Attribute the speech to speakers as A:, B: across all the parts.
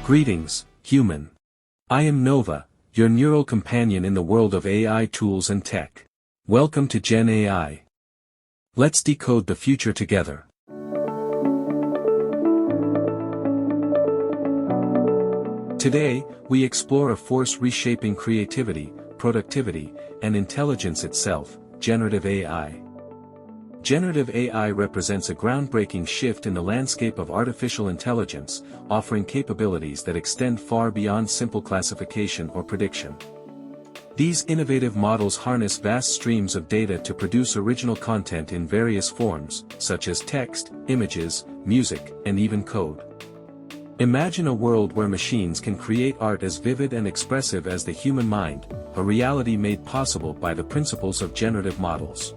A: Greetings, human. I am Nova, your neural companion in the world of AI tools and tech. Welcome to Gen AI. Let's decode the future together. Today, we explore a force reshaping creativity, productivity, and intelligence itself, generative AI. Generative AI represents a groundbreaking shift in the landscape of artificial intelligence, offering capabilities that extend far beyond simple classification or prediction. These innovative models harness vast streams of data to produce original content in various forms, such as text, images, music, and even code. Imagine a world where machines can create art as vivid and expressive as the human mind, a reality made possible by the principles of generative models.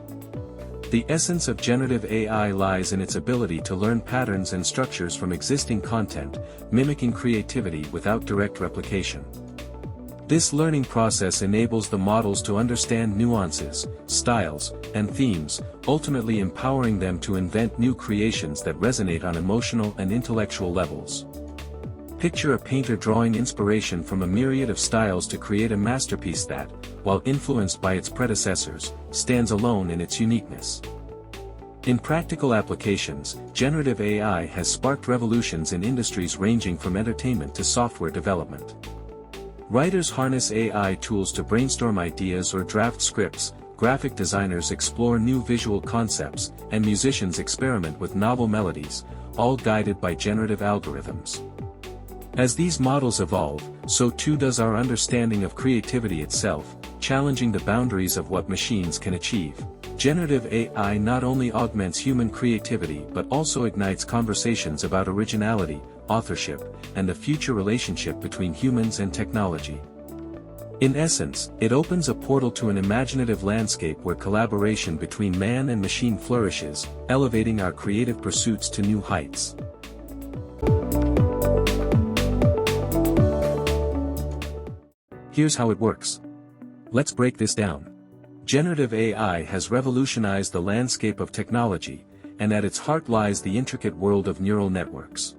A: The essence of generative AI lies in its ability to learn patterns and structures from existing content, mimicking creativity without direct replication. This learning process enables the models to understand nuances, styles, and themes, ultimately empowering them to invent new creations that resonate on emotional and intellectual levels. Picture a painter drawing inspiration from a myriad of styles to create a masterpiece that, while influenced by its predecessors, stands alone in its uniqueness. In practical applications, generative AI has sparked revolutions in industries ranging from entertainment to software development. Writers harness AI tools to brainstorm ideas or draft scripts, graphic designers explore new visual concepts, and musicians experiment with novel melodies, all guided by generative algorithms. As these models evolve, so too does our understanding of creativity itself, challenging the boundaries of what machines can achieve. Generative AI not only augments human creativity but also ignites conversations about originality, authorship, and the future relationship between humans and technology. In essence, it opens a portal to an imaginative landscape where collaboration between man and machine flourishes, elevating our creative pursuits to new heights. Here's how it works. Let's break this down. Generative AI has revolutionized the landscape of technology, and at its heart lies the intricate world of neural networks.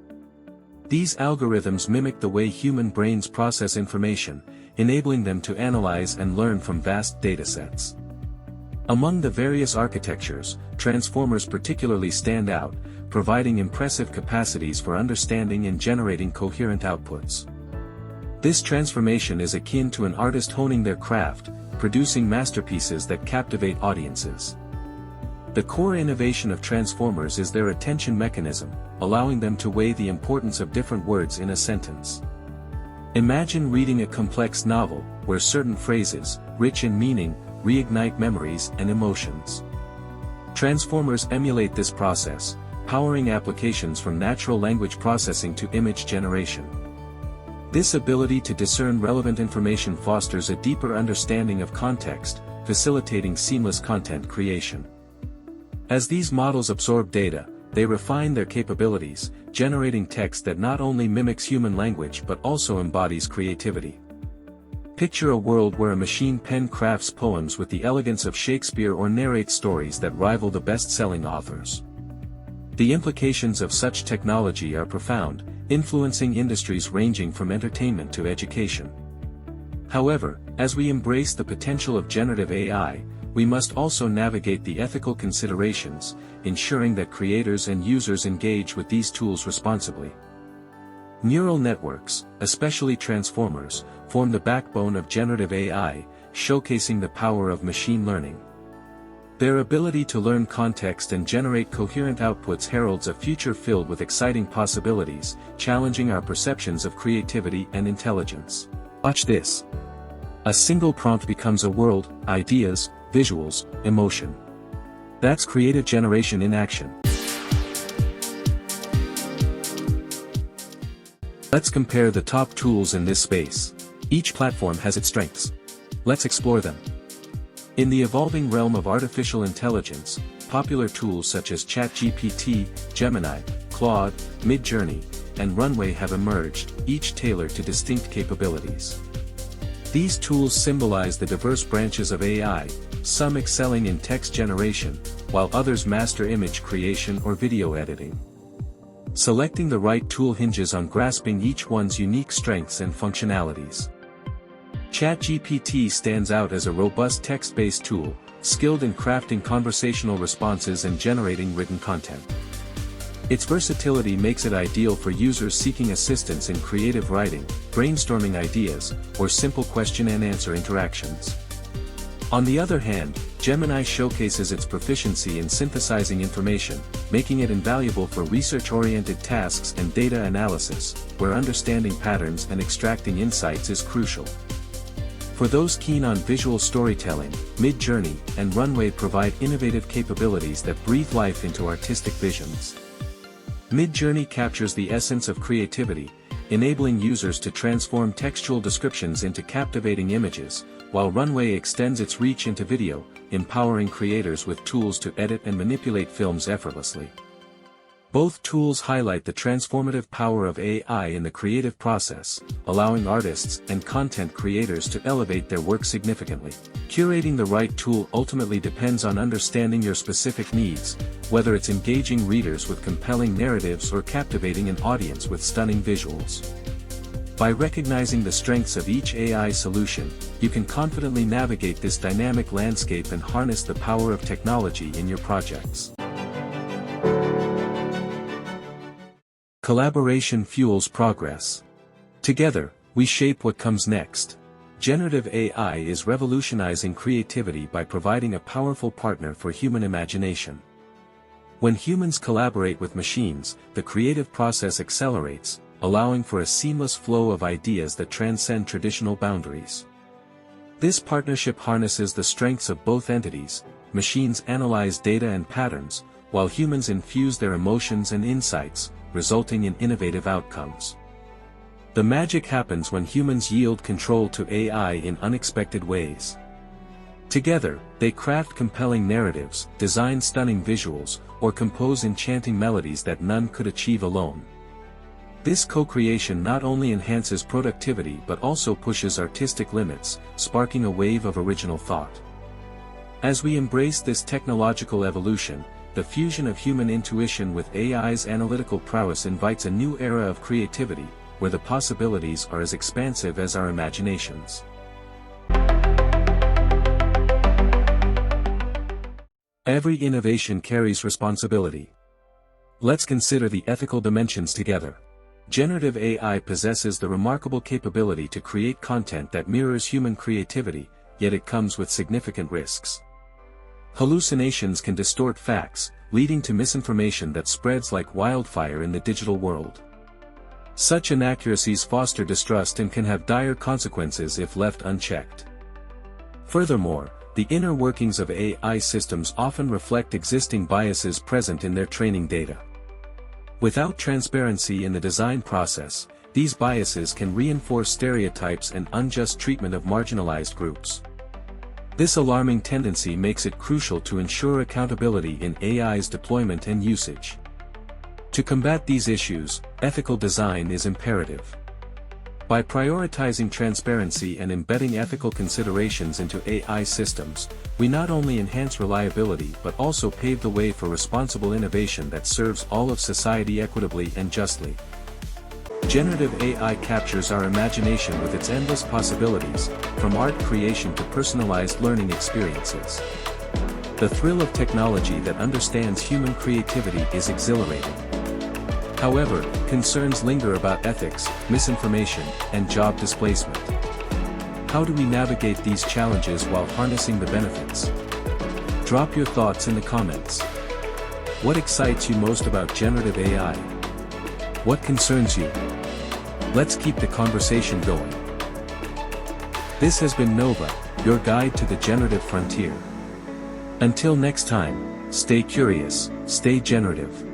A: These algorithms mimic the way human brains process information, enabling them to analyze and learn from vast datasets. Among the various architectures, transformers particularly stand out, providing impressive capacities for understanding and generating coherent outputs. This transformation is akin to an artist honing their craft, producing masterpieces that captivate audiences. The core innovation of transformers is their attention mechanism, allowing them to weigh the importance of different words in a sentence. Imagine reading a complex novel, where certain phrases, rich in meaning, reignite memories and emotions. Transformers emulate this process, powering applications from natural language processing to image generation. This ability to discern relevant information fosters a deeper understanding of context, facilitating seamless content creation. As these models absorb data, they refine their capabilities, generating text that not only mimics human language but also embodies creativity. Picture a world where a machine pen crafts poems with the elegance of Shakespeare or narrates stories that rival the best-selling authors. The implications of such technology are profound, influencing industries ranging from entertainment to education. However, as we embrace the potential of generative AI, we must also navigate the ethical considerations, ensuring that creators and users engage with these tools responsibly. Neural networks, especially transformers, form the backbone of generative AI, showcasing the power of machine learning. Their ability to learn context and generate coherent outputs heralds a future filled with exciting possibilities, challenging our perceptions of creativity and intelligence. Watch this. A single prompt becomes a world, ideas, visuals, emotion. That's creative generation in action. Let's compare the top tools in this space. Each platform has its strengths. Let's explore them. In the evolving realm of artificial intelligence, popular tools such as ChatGPT, Gemini, Claude, Midjourney, and Runway have emerged, each tailored to distinct capabilities. These tools symbolize the diverse branches of AI, some excelling in text generation, while others master image creation or video editing. Selecting the right tool hinges on grasping each one's unique strengths and functionalities. ChatGPT stands out as a robust text-based tool, skilled in crafting conversational responses and generating written content. Its versatility makes it ideal for users seeking assistance in creative writing, brainstorming ideas, or simple question-and-answer interactions. On the other hand, Gemini showcases its proficiency in synthesizing information, making it invaluable for research-oriented tasks and data analysis, where understanding patterns and extracting insights is crucial. For those keen on visual storytelling, Midjourney and Runway provide innovative capabilities that breathe life into artistic visions. Midjourney captures the essence of creativity, enabling users to transform textual descriptions into captivating images, while Runway extends its reach into video, empowering creators with tools to edit and manipulate films effortlessly. Both tools highlight the transformative power of AI in the creative process, allowing artists and content creators to elevate their work significantly. Curating the right tool ultimately depends on understanding your specific needs, whether it's engaging readers with compelling narratives or captivating an audience with stunning visuals. By recognizing the strengths of each AI solution, you can confidently navigate this dynamic landscape and harness the power of technology in your projects. Collaboration fuels progress. Together, we shape what comes next. Generative AI is revolutionizing creativity by providing a powerful partner for human imagination. When humans collaborate with machines, the creative process accelerates, allowing for a seamless flow of ideas that transcend traditional boundaries. This partnership harnesses the strengths of both entities. Machines analyze data and patterns, while humans infuse their emotions and insights, resulting in innovative outcomes. The magic happens when humans yield control to AI in unexpected ways. Together, they craft compelling narratives, design stunning visuals, or compose enchanting melodies that none could achieve alone. This co-creation not only enhances productivity but also pushes artistic limits, sparking a wave of original thought. As we embrace this technological evolution, the fusion of human intuition with AI's analytical prowess invites a new era of creativity, where the possibilities are as expansive as our imaginations. Every innovation carries responsibility. Let's consider the ethical dimensions together. Generative AI possesses the remarkable capability to create content that mirrors human creativity, yet it comes with significant risks. Hallucinations can distort facts, leading to misinformation that spreads like wildfire in the digital world. Such inaccuracies foster distrust and can have dire consequences if left unchecked. Furthermore, the inner workings of AI systems often reflect existing biases present in their training data. Without transparency in the design process, these biases can reinforce stereotypes and unjust treatment of marginalized groups. This alarming tendency makes it crucial to ensure accountability in AI's deployment and usage. To combat these issues, ethical design is imperative. By prioritizing transparency and embedding ethical considerations into AI systems, we not only enhance reliability but also pave the way for responsible innovation that serves all of society equitably and justly. Generative AI captures our imagination with its endless possibilities, from art creation to personalized learning experiences. The thrill of technology that understands human creativity is exhilarating. However, concerns linger about ethics, misinformation, and job displacement. How do we navigate these challenges while harnessing the benefits? Drop your thoughts in the comments. What excites you most about generative AI? What concerns you? Let's keep the conversation going. This has been Nova, your guide to the generative frontier. Until next time, stay curious, stay generative.